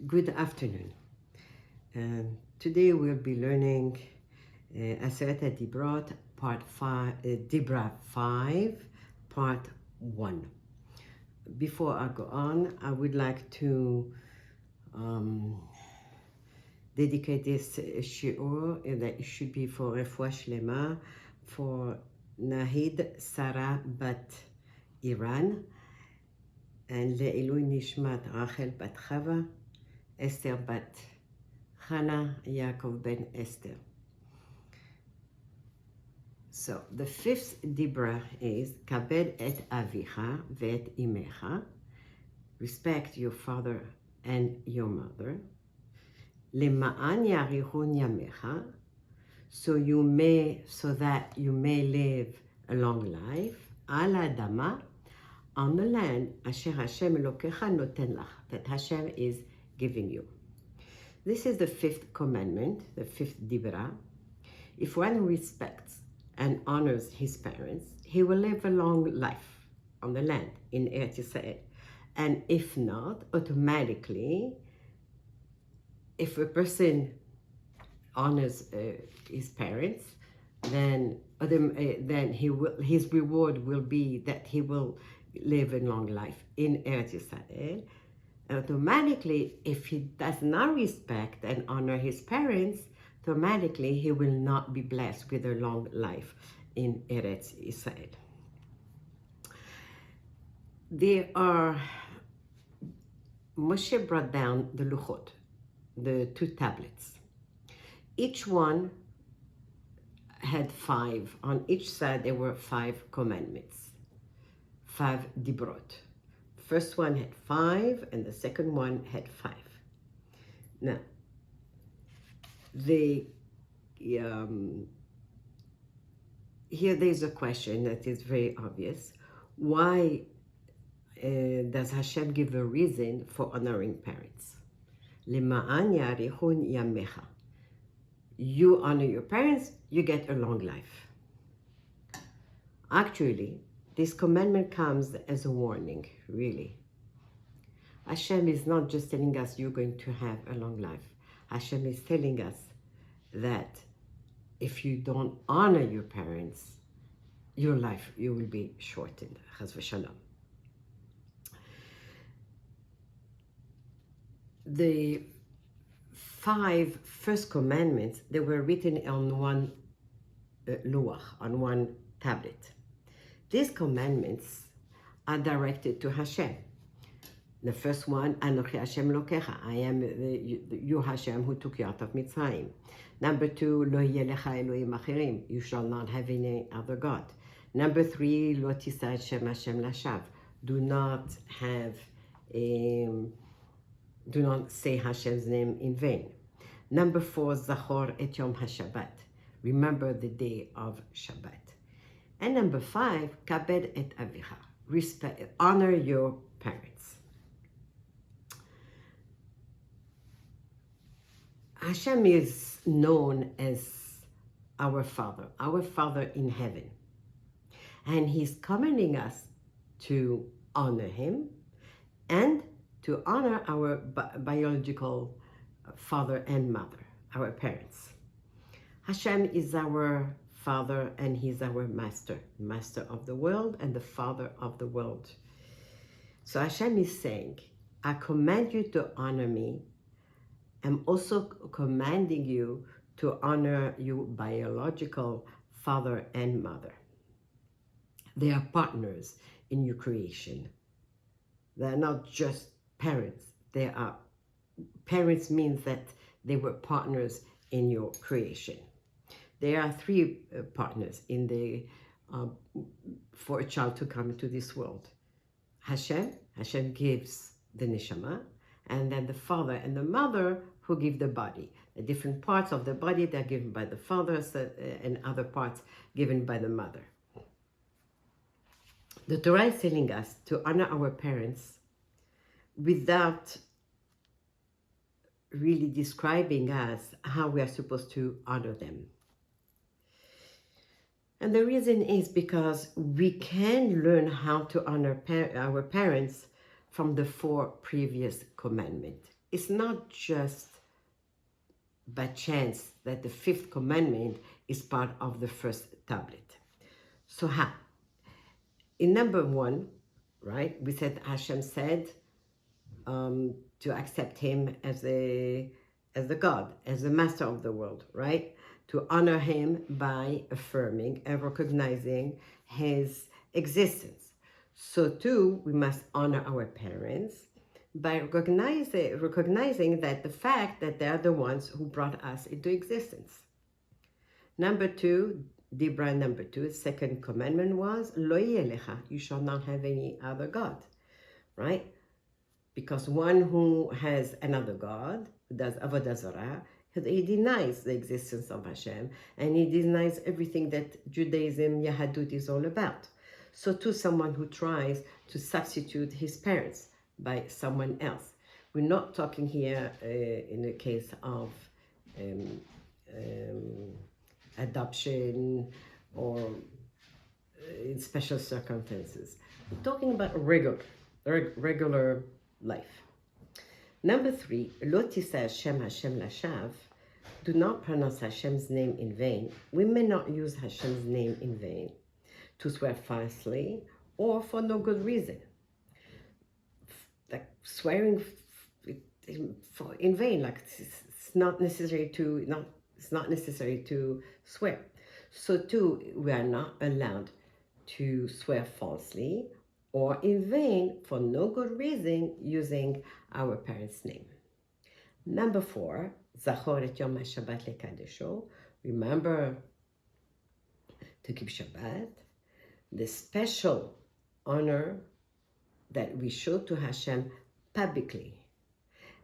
Good afternoon. Today we'll be learning Aseret hadibrot, part 5, dibra 5, part 1. Before I go on, I would like to dedicate this shiur that it should be for Refuah Shlema for Nahid Sarah Bat Iran and Le'ilui Nishmat Rachel Bat Chava, Esther Bat Hannah, Yaakov ben Esther. So the fifth dibra is Kabed et avicha ve'et imecha. Respect your father and your mother. Lema'an yarichun yamecha, so that you may live a long life. Al adama, on the land, asher Hashem Elokecha noten lach, that Hashem is giving you. This is the fifth commandment, the fifth dibra. If one respects and honors his parents, he will live a long life on the land in Eretz Yisrael. And if not, automatically, if a person honors his parents, then his reward will be that he will live a long life in Eretz Yisrael. Automatically, if he does not respect and honor his parents, automatically he will not be blessed with a long life in Eretz Yisrael. Moshe brought down the luchot, the 2 tablets. Each one had 5. On each side there were 5 commandments, 5 dibrot. First one had 5 and the second one had 5. Now, here there's a question that is very obvious. Why does Hashem give a reason for honoring parents? Lema'an yarichun yamecha. You honor your parents, you get a long life. Actually, this commandment comes as a warning, really. Hashem is not just telling us you're going to have a long life. Hashem is telling us that if you don't honor your parents, your life, you will be shortened. Chas v'shalom. The 5 first commandments, they were written on one luach, on one tablet. These commandments are directed to Hashem. The first one, Anochi Hashem Lokecha, I am you Hashem who took you out of Mitzrayim. Number 2, Lo yeh lecha Elohim achirim, you shall not have any other God. Number 3, Lo tisa Shem Hashem lashav, do not say Hashem's name in vain. Number 4, Zachor et Yom HaShabbat, remember the day of Shabbat. And number 5, Kabed et avicha, respect, honor your parents. Hashem is known as our Father in heaven. And He's commanding us to honor Him and to honor our biological father and mother, our parents. Hashem is our Father and He's our master of the world and the Father of the world. So Hashem is saying, I command you to honor me. I'm also commanding you to honor your biological father and mother. They are partners in your creation. They're not just parents. Parents means that they were partners in your creation. There are 3 partners for a child to come into this world. Hashem gives the neshama, and then the father and the mother who give the body. The different parts of the body that are given by the father and other parts given by the mother. The Torah is telling us to honor our parents without really describing us how we are supposed to honor them. And the reason is because we can learn how to honor our parents from the 4 previous commandments. it's not just by chance that the fifth commandment is part of the first tablet. So how? In number 1, right, we said Hashem said to accept him as the God, as the master of the world, right? To honor him by affirming and recognizing his existence. So too, we must honor our parents by recognizing that the fact that they are the ones who brought us into existence. Number 2, dibra number 2, second commandment was, Lo yelecha, you shall not have any other God, right? Because one who has another God, who does avodah zarah, he denies the existence of Hashem, and he denies everything that Judaism, Yahadut is all about. So too, someone who tries to substitute his parents by someone else. We're not talking here in the case of adoption or in special circumstances. We're talking about regular life. Number 3, Lo tisa Hashem Hashem lashav. Do not pronounce Hashem's name in vain. We may not use Hashem's name in vain to swear falsely or for no good reason. Like swearing in vain, like it's not necessary to swear. So too, we are not allowed to swear falsely or in vain for no good reason using our parents' name. Number 4, Zachor et Yom HaShabbat lekadesho. Remember to keep Shabbat, the special honor that we show to Hashem publicly,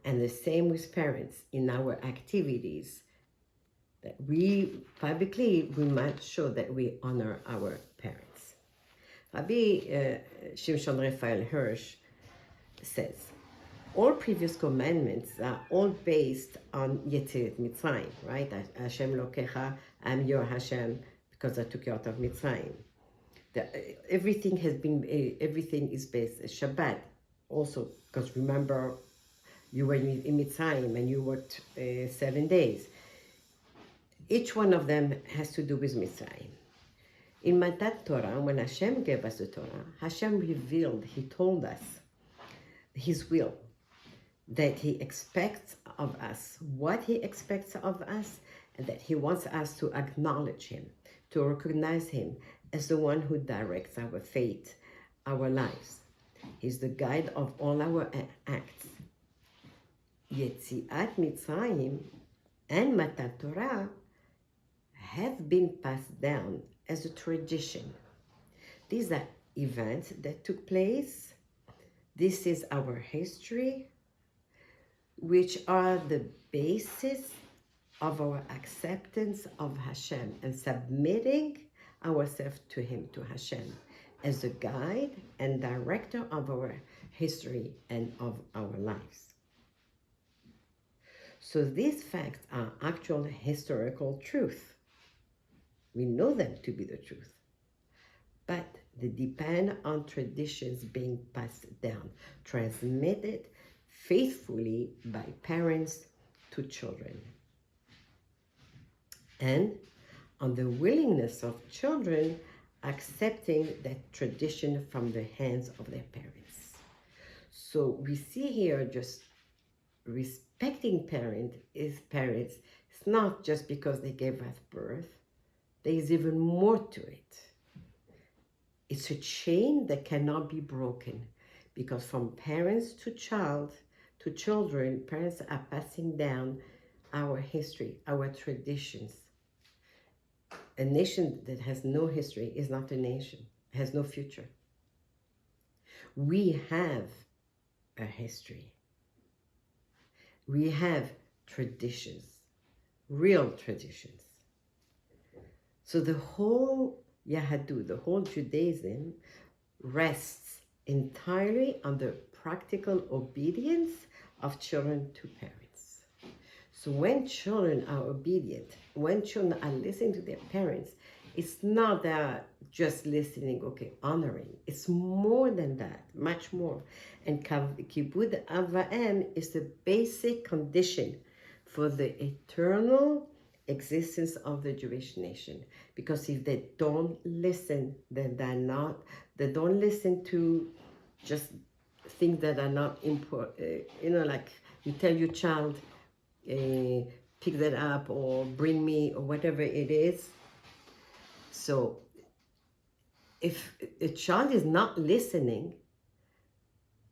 and the same with parents in our activities, that we publicly, we might show that we honor our parents. Rabbi Shimshon Raphael Hirsch says, all previous commandments are all based on Yetziat Mitzrayim, right? Hashem Lokecha, I'm your Hashem, because I took you out of Mitzrayim. Everything is based on Shabbat. Also, because remember, you were in Mitzrayim and you worked 7 days. Each one of them has to do with Mitzrayim. In Matat Torah, when Hashem gave us the Torah, Hashem revealed, he told us his will, that he expects of us, what he expects of us, and that he wants us to acknowledge him, to recognize him as the one who directs our fate, our lives. He's the guide of all our acts. Yetziat Mitzrayim and Matat Torah have been passed down as a tradition. These are events that took place. This is our history, which are the basis of our acceptance of Hashem and submitting ourselves to him, to Hashem, as the guide and director of our history and of our lives. So these facts are actual historical truth. We know them to be the truth, but they depend on traditions being passed down, transmitted faithfully by parents to children, and on the willingness of children accepting that tradition from the hands of their parents. So we see here just respecting parents. It's not just because they gave us birth. There is even more to it. It's a chain that cannot be broken, because from parents to children, parents are passing down our history, our traditions. A nation that has no history is not a nation, has no future. We have a history. We have traditions, real traditions. So the whole Yahadut, the whole Judaism, rests entirely on the practical obedience of children to parents. So when children are obedient, when children are listening to their parents, It's not that just listening, okay, honoring. It's more than that, much more. And kibud avaim is the basic condition for the eternal existence of the Jewish nation. Because if they don't listen, then they don't listen to just things that are not important. Like you tell your child, pick that up or bring me or whatever it is. So if a child is not listening,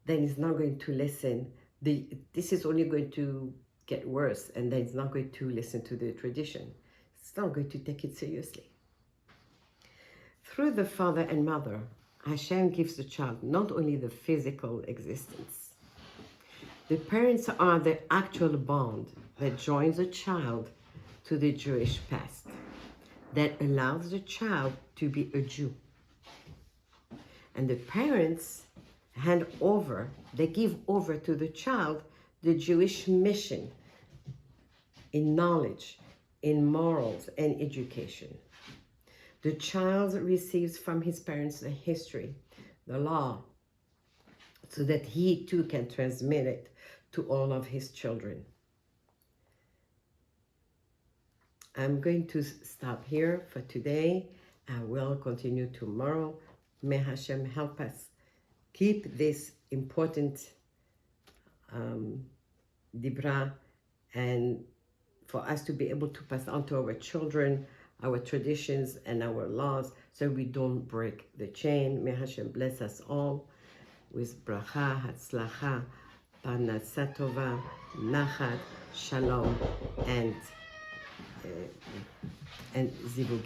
then he's not going to listen. This is only going to get worse, and then he's not going to listen to the tradition. It's not going to take it seriously. Through the father and mother, Hashem gives the child not only the physical existence. The parents are the actual bond that joins a child to the Jewish past, that allows the child to be a Jew. And the parents they give over to the child the Jewish mission in knowledge, in morals, and education. The child receives from his parents the history, the law, so that he too can transmit it to all of his children. I'm going to stop here for today. I will continue tomorrow. May Hashem help us keep this important dibra, and for us to be able to pass on to our children our traditions and our laws, so we don't break the chain. May Hashem bless us all with bracha, hatzlacha, parnasa tova, nachat, shalom, and zivugim.